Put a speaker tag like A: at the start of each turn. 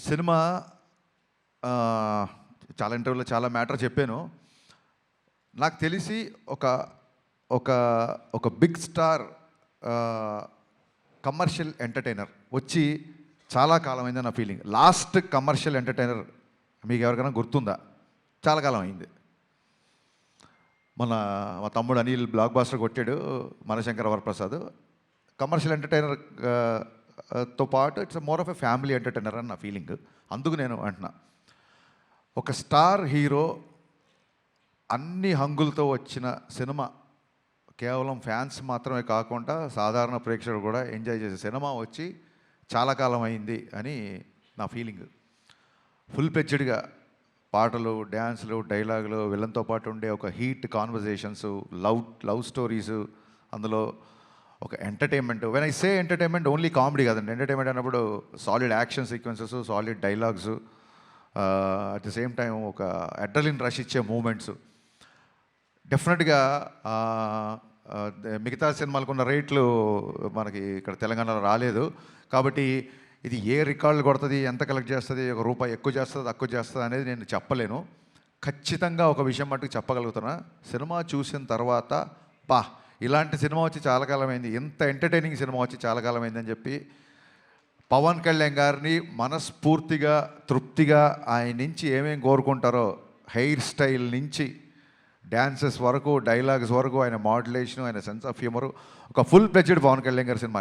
A: Cinema చాలా ఇంటర్వ్యూలో చాలా మ్యాటర్ చెప్పాను. నాకు తెలిసి ఒక ఒక ఒక బిగ్ స్టార్ కమర్షియల్ ఎంటర్టైనర్ వచ్చి చాలా కాలం అయింది నా ఫీలింగ్. లాస్ట్ కమర్షియల్ ఎంటర్టైనర్ మీకు ఎవరికైనా గుర్తుందా? చాలా కాలం అయింది. మా తమ్ముడు అనిల్ బ్లాక్ బాస్టర్ కొట్టాడు, మనశంకర వరప్రసాద్. కమర్షియల్ ఎంటర్టైనర్ తో పాటు it's more of a family entertainer అని నా ఫీలింగ్. అందుకు నేను అంటున్నా, ఒక స్టార్ హీరో అన్ని హంగులతో వచ్చిన సినిమా, కేవలం ఫ్యాన్స్ మాత్రమే కాకుండా సాధారణ ప్రేక్షకులు కూడా ఎంజాయ్ చేసే సినిమా వచ్చి చాలా కాలం అయింది అని నా ఫీలింగ్. ఫుల్ ప్లెడ్జ్డ్గా పాటలు, డ్యాన్సులు, డైలాగులు, విలన్తో పాటు ఉండే ఒక హీట్ కాన్వర్జేషన్స్, లవ్ స్టోరీసు, అందులో ఒక entertainment. When I say entertainment only comedy కాదండి. ఎంటర్టైన్మెంట్ అన్నప్పుడు solid action sequences, solid dialogues, at the same time ఒక అడ్రలిన్ రష్ ఇచ్చే మూమెంట్స్. డెఫినెట్గా మిగతా సినిమాలకు ఉన్న రేట్లు మనకి ఇక్కడ తెలంగాణలో రాలేదు. కాబట్టి ఇది ఏ రికార్డులు కొడుతుంది, ఎంత కలెక్ట్ చేస్తుంది, ఒక రూపాయి ఎక్కువ చేస్తుంది, తక్కువ చేస్తుంది అనేది నేను చెప్పలేను. ఖచ్చితంగా ఒక విషయం మట్టుకు చెప్పగలుగుతున్నా, సినిమా చూసిన తర్వాత ఇలాంటి సినిమా వచ్చి చాలా కాలమైంది, ఇంత ఎంటర్టైనింగ్ సినిమా వచ్చి చాలా కాలమైంది అని చెప్పి పవన్ కళ్యాణ్ గారిని మనస్ఫూర్తిగా, తృప్తిగా ఆయన నుంచి ఏమేమి కోరుకుంటారో, హెయిర్ స్టైల్ నుంచి డ్యాన్సెస్ వరకు, డైలాగ్స్ వరకు, ఆయన మాడ్యులేషన్, ఆయన సెన్స్ ఆఫ్ హ్యూమరు, ఒక ఫుల్ ప్లెడ్జ్డ్ పవన్ కళ్యాణ్ గారి సినిమా.